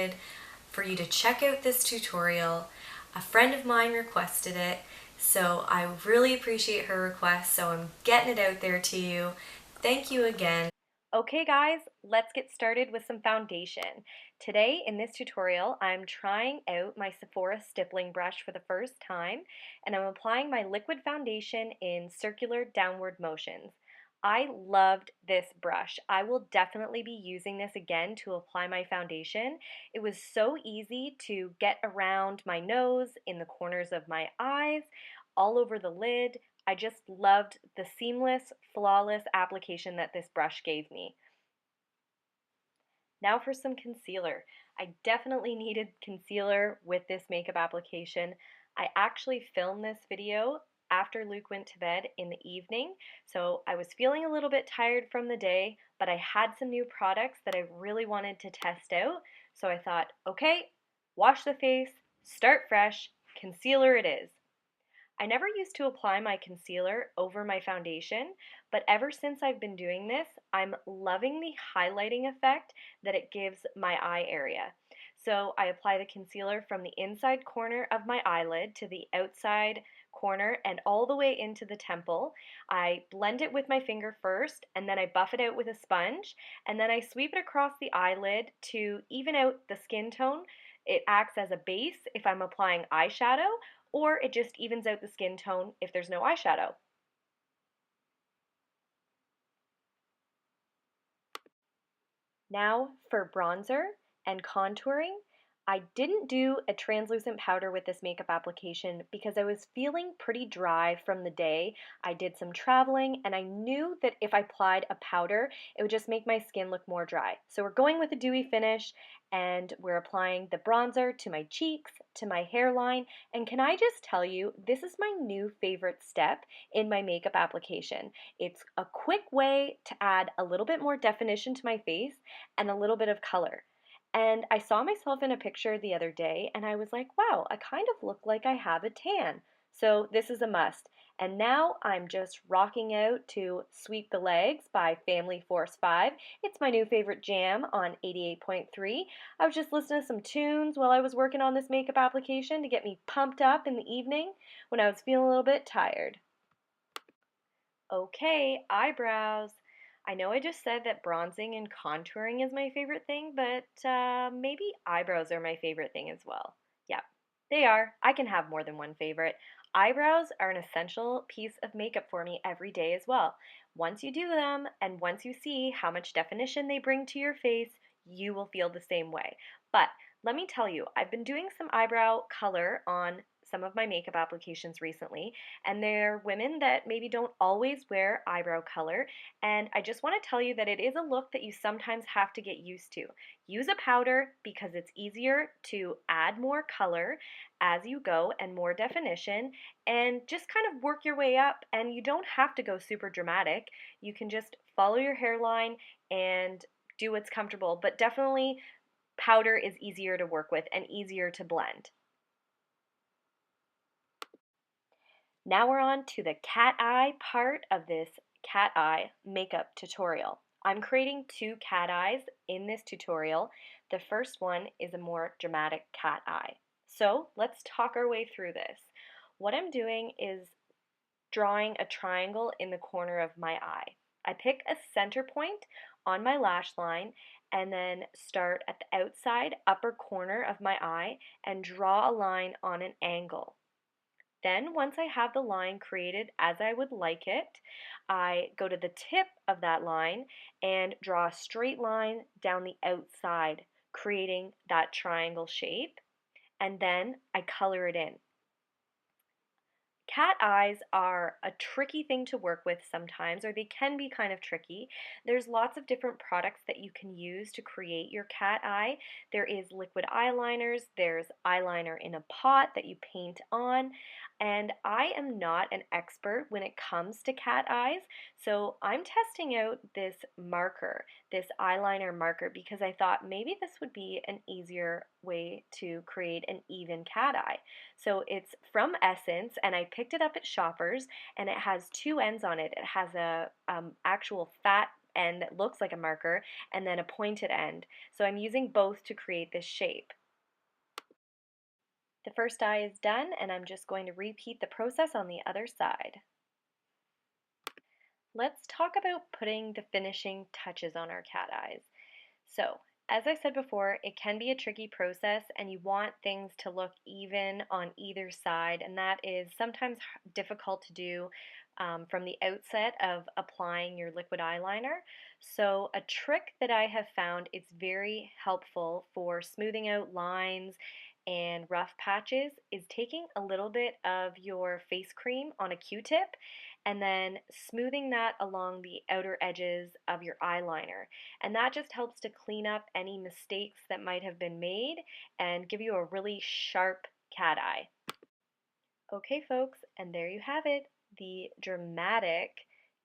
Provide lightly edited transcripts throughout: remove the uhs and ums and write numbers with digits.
wanted for you to check out this tutorial. A friend of mine requested it, so I really appreciate her request, so I'm getting it out there to you. Thank you again. Okay guys, let's get started with some foundation. Today in this tutorial, I'm trying out my Sephora stippling brush for the first time, and I'm applying my liquid foundation in circular downward motions. I loved this brush. I will definitely be using this again to apply my foundation. It was so easy to get around my nose, in the corners of my eyes, all over the lid. I just loved the seamless, flawless application that this brush gave me. Now for some concealer. I definitely needed concealer with this makeup application. I actually filmed this video after Luke went to bed in the evening, so I was feeling a little bit tired from the day, but I had some new products that I really wanted to test out, so I thought, okay, wash the face, start fresh, concealer it is. I never used to apply my concealer over my foundation, but ever since I've been doing this, I'm loving the highlighting effect that it gives my eye area. So I apply the concealer from the inside corner of my eyelid to the outside corner and all the way into the temple. I blend it with my finger first, and then I buff it out with a sponge, and then I sweep it across the eyelid to even out the skin tone. It acts as a base if I'm applying eyeshadow, or it just evens out the skin tone if there's no eyeshadow. Now for bronzer and contouring. I didn't do a translucent powder with this makeup application because I was feeling pretty dry from the day. I did some traveling and I knew that if I applied a powder, it would just make my skin look more dry. So we're going with a dewy finish and we're applying the bronzer to my cheeks, to my hairline, and can I just tell you, this is my new favorite step in my makeup application. It's a quick way to add a little bit more definition to my face and a little bit of color. And I saw myself in a picture the other day and I was like, wow, I kind of look like I have a tan. So this is a must. And now I'm just rocking out to Sweep the Legs by Family Force 5. It's my new favorite jam on 88.3. I was just listening to some tunes while I was working on this makeup application to get me pumped up in the evening when I was feeling a little bit tired. Okay, eyebrows. I know I just said that bronzing and contouring is my favorite thing, but maybe eyebrows are my favorite thing as well. Yeah, they are. I can have more than one favorite. Eyebrows are an essential piece of makeup for me every day as well. Once you do them and once you see how much definition they bring to your face, you will feel the same way. But let me tell you, I've been doing some eyebrow color on some of my makeup applications recently, and they're women that maybe don't always wear eyebrow color, and I just want to tell you that it is a look that you sometimes have to get used to. Use a powder because it's easier to add more color as you go and more definition, and just kind of work your way up, and you don't have to go super dramatic. You can just follow your hairline and do what's comfortable, but definitely powder is easier to work with and easier to blend. Now we're on to the cat eye part of this cat eye makeup tutorial. I'm creating two cat eyes in this tutorial. The first one is a more dramatic cat eye. So let's talk our way through this. What I'm doing is drawing a triangle in the corner of my eye. I pick a center point on my lash line and then start at the outside upper corner of my eye and draw a line on an angle. Then once I have the line created as I would like it, I go to the tip of that line and draw a straight line down the outside, creating that triangle shape, and then I color it in. Cat eyes are a tricky thing to work with sometimes, or they can be kind of tricky. There's lots of different products that you can use to create your cat eye. There is liquid eyeliners, there's eyeliner in a pot that you paint on, and I am not an expert when it comes to cat eyes, so I'm testing out this marker, this eyeliner marker, because I thought maybe this would be an easier way to create an even cat eye. So it's from Essence, and I picked it up at Shoppers, and it has two ends on it. It has a actual fat end that looks like a marker, and then a pointed end. So I'm using both to create this shape. The first eye is done, and I'm just going to repeat the process on the other side. Let's talk about putting the finishing touches on our cat eyes. So, as I said before, it can be a tricky process and you want things to look even on either side, and that is sometimes difficult to do from the outset of applying your liquid eyeliner. So a trick that I have found is very helpful for smoothing out lines and rough patches is taking a little bit of your face cream on a Q-tip and then smoothing that along the outer edges of your eyeliner. And that just helps to clean up any mistakes that might have been made and give you a really sharp cat eye. Okay folks, and there you have it. The dramatic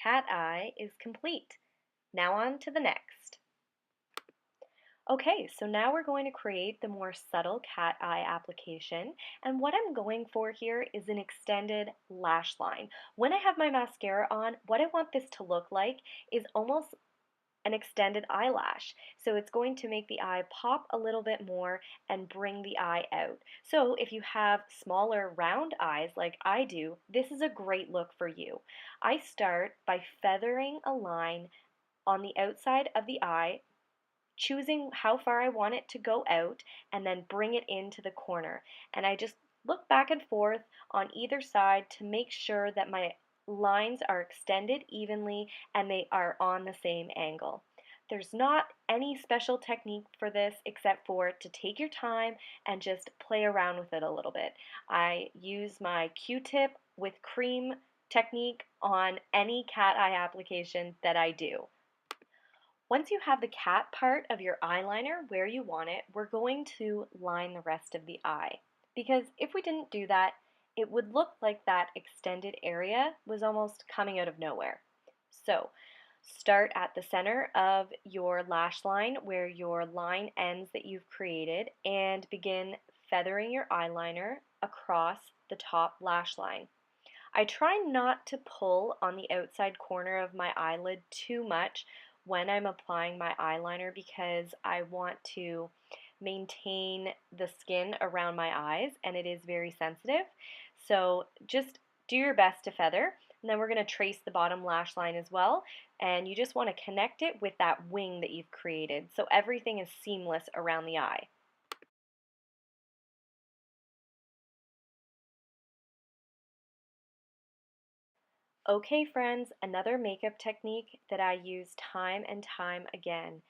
cat eye is complete. Now on to the next. Okay, so now we're going to create the more subtle cat eye application, and what I'm going for here is an extended lash line. When I have my mascara on, what I want this to look like is almost an extended eyelash. So it's going to make the eye pop a little bit more and bring the eye out. So if you have smaller round eyes like I do, this is a great look for you. I start by feathering a line on the outside of the eye, choosing how far I want it to go out, and then bring it into the corner. And I just look back and forth on either side to make sure that my lines are extended evenly and they are on the same angle. There's not any special technique for this except for to take your time and just play around with it a little bit. I use my Q-tip with cream technique on any cat eye application that I do. Once you have the cat part of your eyeliner where you want it, we're going to line the rest of the eye. Because if we didn't do that, it would look like that extended area was almost coming out of nowhere. So, start at the center of your lash line where your line ends that you've created and begin feathering your eyeliner across the top lash line. I try not to pull on the outside corner of my eyelid too much when I'm applying my eyeliner because I want to maintain the skin around my eyes and it is very sensitive. So just do your best to feather, and then we're going to trace the bottom lash line as well, and you just want to connect it with that wing that you've created so everything is seamless around the eye. Okay friends, another makeup technique that I use time and time again.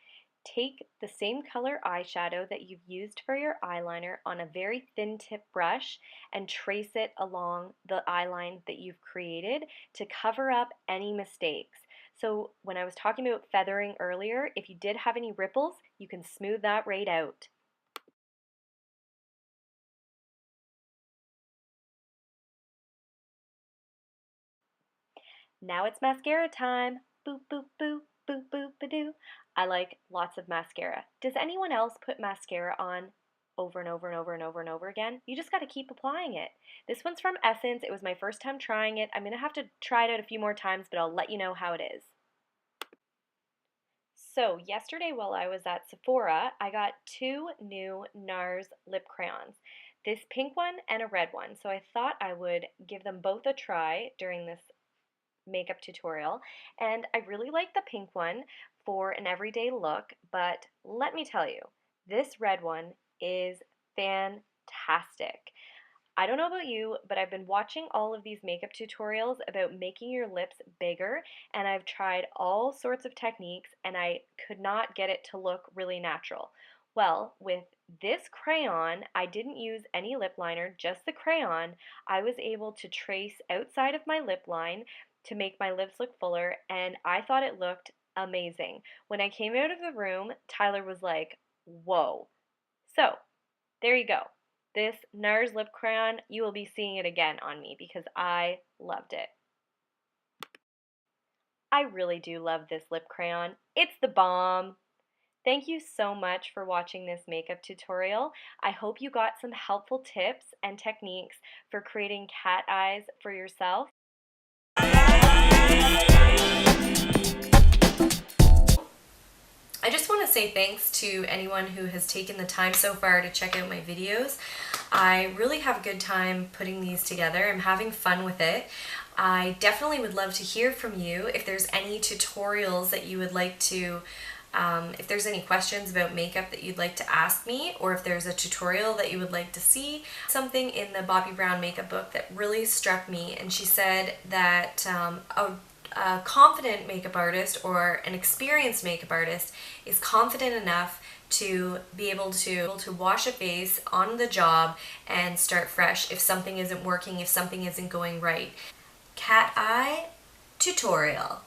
Take the same color eyeshadow that you've used for your eyeliner on a very thin tip brush and trace it along the eyeline that you've created to cover up any mistakes. So when I was talking about feathering earlier, if you did have any ripples, you can smooth that right out. Now it's mascara time. Boop, boop, boop, boop, boop, ba-doo. I like lots of mascara. Does anyone else put mascara on over and over and over and over and over again? You just got to keep applying it. This one's from Essence. It was my first time trying it. I'm going to have to try it out a few more times, but I'll let you know how it is. So yesterday while I was at Sephora, I got two new NARS lip crayons. This pink one and a red one. So I thought I would give them both a try during this makeup tutorial, and I really like the pink one for an everyday look, but let me tell you, this red one is fantastic. I don't know about you, but I've been watching all of these makeup tutorials about making your lips bigger, and I've tried all sorts of techniques and I could not get it to look really natural. Well, with this crayon, I didn't use any lip liner, just the crayon. I was able to trace outside of my lip line to make my lips look fuller, and I thought it looked amazing. When I came out of the room, Tyler was like, whoa. So, there you go. This NARS lip crayon, you will be seeing it again on me because I loved it. I really do love this lip crayon. It's the bomb. Thank you so much for watching this makeup tutorial. I hope you got some helpful tips and techniques for creating cat eyes for yourself. I just want to say thanks to anyone who has taken the time so far to check out my videos. I really have a good time putting these together. I'm having fun with it. I definitely would love to hear from you if there's any tutorials that you would like to, if there's any questions about makeup that you'd like to ask me, or if there's a tutorial that you would like to see. Something in the Bobbi Brown makeup book that really struck me, and she said that a confident makeup artist or an experienced makeup artist is confident enough to be able to wash a face on the job and start fresh if something isn't working, if something isn't going right. Cat eye tutorial.